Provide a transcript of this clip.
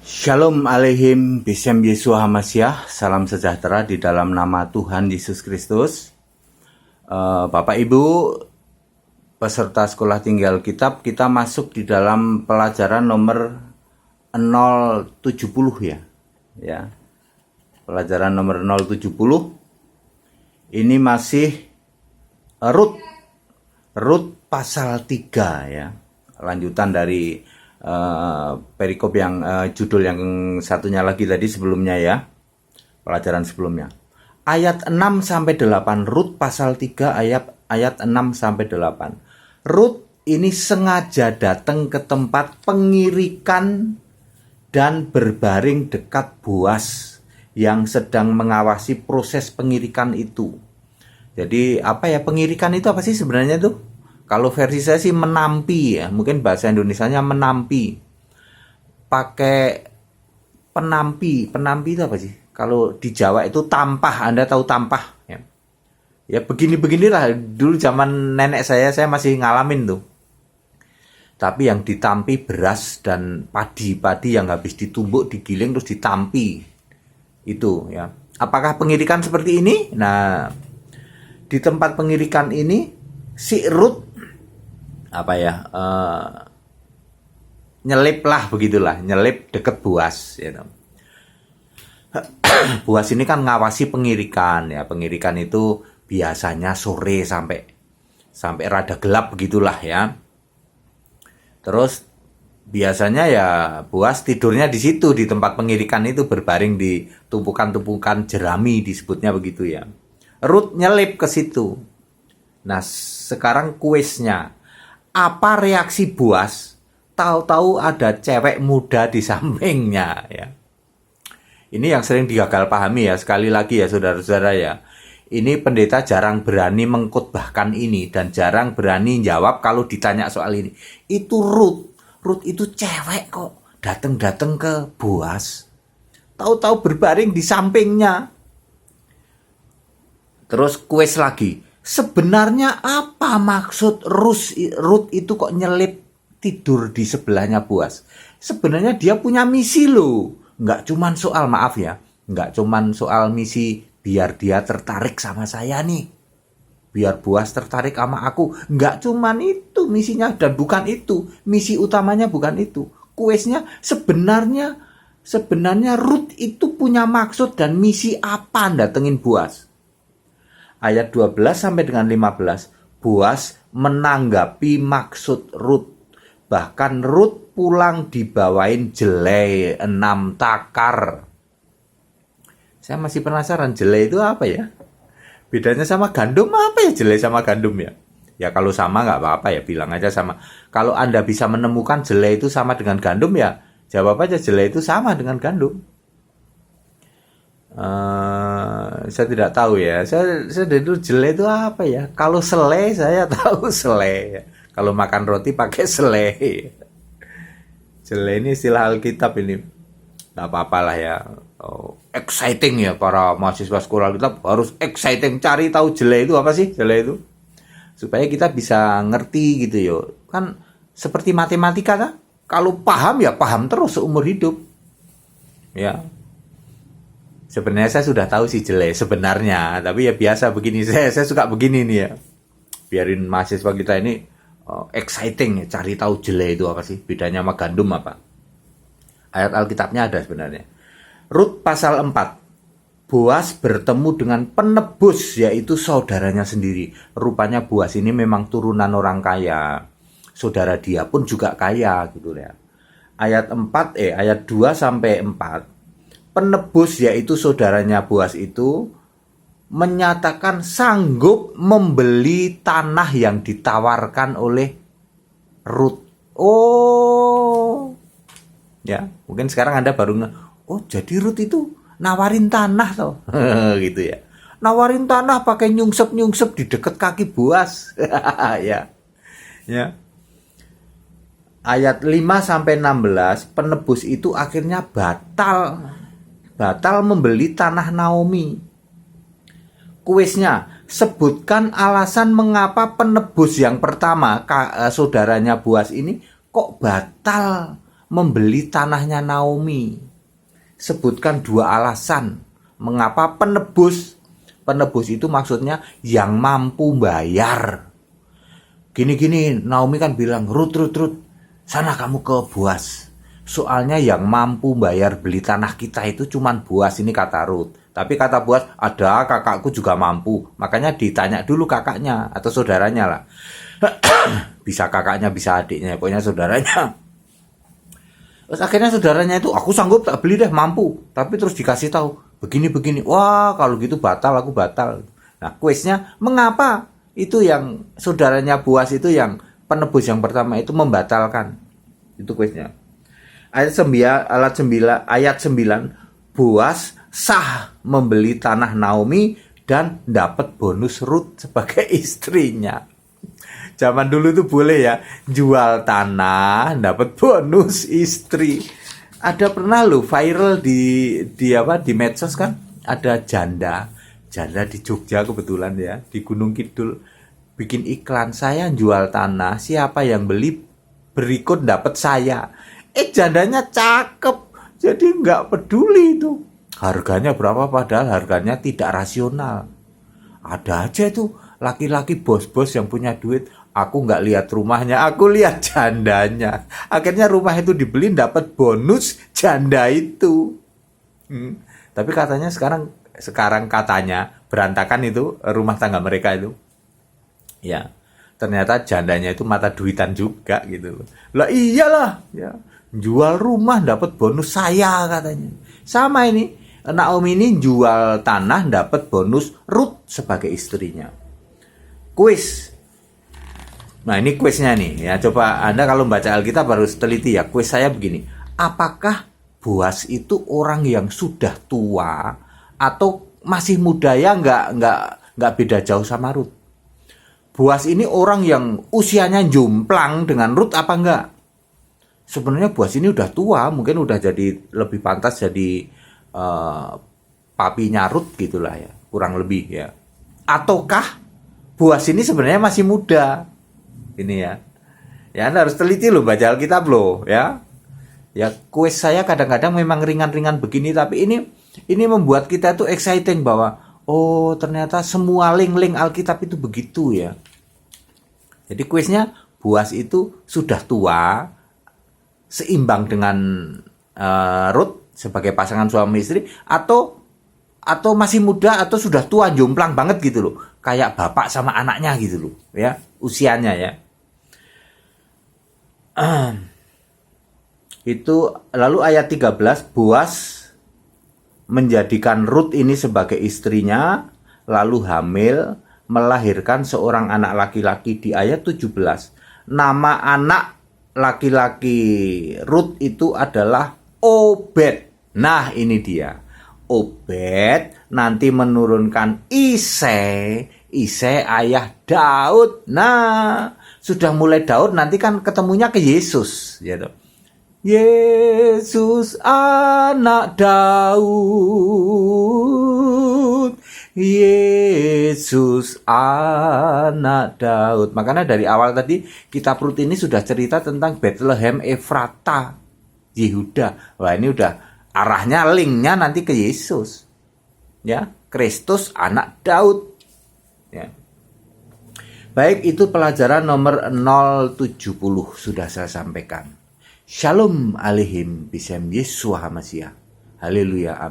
Shalom Aleihim Bisem Yeshua Hamasyah. Salam sejahtera di dalam nama Tuhan Yesus Kristus. Bapak Ibu peserta sekolah tinggal kitab, kita masuk di dalam pelajaran nomor 070 ya. Pelajaran nomor 070. Ini masih Rut pasal 3 ya. Lanjutan dari perikop yang judul yang satunya lagi tadi sebelumnya ya. Pelajaran sebelumnya. Ayat 6 sampai 8, Rut pasal 3 ayat 6 sampai 8. Rut ini sengaja datang ke tempat pengirikan dan berbaring dekat Boas yang sedang mengawasi proses pengirikan itu. Jadi pengirikan itu apa sih sebenarnya tuh? Kalau versi saya sih menampi ya, mungkin bahasa Indonesianya menampi. Pakai penampi itu apa sih? Kalau di Jawa itu tampah, Anda tahu tampah ya? Ya beginilah dulu zaman nenek saya masih ngalamin tuh. Tapi yang ditampi beras dan padi yang habis ditumbuk, digiling terus ditampi. Itu ya. Apakah pengirikan seperti ini? Nah, di tempat pengirikan ini si Rut nyelip deket Boas gitu. Boas ini kan ngawasi pengirikan ya. Pengirikan itu biasanya sore sampai rada gelap begitulah ya. Terus biasanya ya Boas tidurnya di situ, di tempat pengirikan itu, berbaring di tumpukan-tumpukan jerami, disebutnya begitu ya. Rut nyelip ke situ. Nah, sekarang kuisnya. Apa reaksi Boas? Tahu-tahu ada cewek muda di sampingnya ya. Ini yang sering digagal pahami ya. Sekali lagi ya saudara-saudara ya. Ini pendeta jarang berani mengkhotbahkan ini dan jarang berani jawab kalau ditanya soal ini. Itu Rut. Rut itu cewek kok datang ke Boas. Tahu-tahu berbaring di sampingnya. Terus kuis lagi. Sebenarnya apa maksud Rut itu kok nyelip tidur di sebelahnya Boas? Sebenarnya dia punya misi loh. Nggak cuman soal, maaf ya, nggak cuman soal misi biar dia tertarik sama saya nih. Biar Boas tertarik sama aku. Nggak cuman itu misinya, dan bukan itu. Misi utamanya bukan itu. Kuisnya sebenarnya Rut itu punya maksud dan misi apa datengin Boas? Ayat 12 sampai dengan 15, Boas menanggapi maksud Rut. Bahkan Rut pulang dibawain jelai 6 takar. Saya masih penasaran, jelai itu apa ya? Bedanya sama gandum apa ya, jelai sama gandum ya? Ya kalau sama nggak apa-apa ya, bilang aja sama. Kalau Anda bisa menemukan jelai itu sama dengan gandum ya, jawab aja jelai itu sama dengan gandum. Saya tidak tahu ya. Saya dari dulu jelai itu apa ya? Kalau selai saya tahu selai. Kalau makan roti pakai selai. Jelai ini istilah Alkitab ini. Nggak apa-apa lah ya. Exciting ya, para mahasiswa sekolah Alkitab harus exciting. Cari tahu jelai itu apa sih? Jelai itu supaya kita bisa ngerti gitu yo. Kan seperti matematika kan? Kalau paham ya paham terus seumur hidup. Ya. Sebenarnya saya sudah tahu sih jelai sebenarnya, tapi ya biasa begini, saya suka begini nih ya. Biarin mahasiswa kita ini exciting ya, cari tahu jelai itu apa sih, bedanya sama gandum apa. Ayat Alkitabnya ada sebenarnya. Rut pasal 4. Boas bertemu dengan penebus, yaitu saudaranya sendiri. Rupanya Boas ini memang turunan orang kaya. Saudara dia pun juga kaya gitu ya. Ayat 2 sampai 4. Penebus, yaitu saudaranya Boas itu, menyatakan sanggup membeli tanah yang ditawarkan oleh Rut. Oh, ya mungkin sekarang Anda baru jadi Rut itu nawarin tanah toh, gitu ya. Nawarin tanah pakai nyungsep di dekat kaki Boas, ya. Ayat 5 sampai 16, penebus itu akhirnya batal membeli tanah Naomi. Kuisnya, sebutkan alasan mengapa penebus yang pertama, saudaranya Boas ini, kok batal membeli tanahnya Naomi. Sebutkan 2 alasan mengapa penebus. Penebus itu maksudnya yang mampu bayar. Gini-gini, Naomi kan bilang, Rut, sana kamu ke Boaz. Soalnya yang mampu bayar beli tanah kita itu cuman Boaz, ini kata Rut. Tapi kata Boaz, ada kakakku juga mampu. Makanya ditanya dulu kakaknya atau saudaranya lah. Bisa kakaknya, bisa adiknya, pokoknya saudaranya. Terus akhirnya saudaranya itu, aku sanggup tak beli deh, mampu. Tapi terus dikasih tahu, begini. Wah, kalau gitu batal, aku batal. Nah, kuisnya, mengapa itu yang saudaranya Boaz itu yang penebus yang pertama itu membatalkan? Itu kuisnya. Ayat 9, Boaz sah membeli tanah Naomi dan dapat bonus Rut sebagai istrinya. Zaman dulu tuh boleh ya, jual tanah dapat bonus istri. Ada pernah lo viral di medsos kan, ada janda di Jogja kebetulan ya, di Gunung Kidul bikin iklan, saya jual tanah, siapa yang beli berikut dapat saya. Jandanya cakep, jadi nggak peduli itu harganya berapa, padahal harganya tidak rasional. Ada aja itu laki-laki bos-bos yang punya duit. Aku nggak lihat rumahnya, aku lihat jandanya. Akhirnya rumah itu dibeli, dapat bonus janda itu. Tapi katanya sekarang katanya berantakan itu rumah tangga mereka itu. Ya, ternyata jandanya itu mata duitan juga gitu. Lah iyalah, ya. Jual rumah dapat bonus saya katanya. Sama ini, Naomi ini jual tanah dapat bonus Rut sebagai istrinya. Kuis. Nah, ini kuisnya nih ya. Coba Anda kalau baca Alkitab harus teliti ya. Kuis saya begini. Apakah Boaz itu orang yang sudah tua atau masih muda ya? Nggak beda jauh sama Rut. Boaz ini orang yang usianya jomplang dengan Rut apa enggak? Sebenarnya Boaz ini udah tua, mungkin udah jadi lebih pantas jadi papinya Rut gitulah ya, kurang lebih ya. Ataukah Boaz ini sebenarnya masih muda? Ini ya. Ya Anda harus teliti loh baca Alkitab loh ya. Ya kuis saya kadang-kadang memang ringan-ringan begini, tapi ini membuat kita tuh exciting bahwa oh ternyata semua link-link Alkitab itu begitu ya. Jadi kuisnya Boaz itu sudah tua, seimbang dengan Rut sebagai pasangan suami istri, atau masih muda atau sudah tua jomplang banget gitu loh, kayak bapak sama anaknya gitu loh ya usianya ya. Itu lalu ayat 13, Boaz menjadikan Rut ini sebagai istrinya, lalu hamil, melahirkan seorang anak laki-laki. Di ayat 17, nama anak laki-laki Rut itu adalah Obed. Nah ini dia, Obed nanti menurunkan Isai ayah Daud. Nah sudah mulai Daud, nanti kan ketemunya ke Yesus gitu. Yesus anak Daud, Yesus anak Daud. Makanya dari awal tadi kitab Rut ini sudah cerita tentang Bethlehem Efrata Yehuda. Wah ini udah arahnya, linknya nanti ke Yesus ya, Kristus anak Daud ya. Baik, itu pelajaran nomor 070 sudah saya sampaikan. Shalom aleihim bisem Yeshua HaMashiach. Haleluya, amin.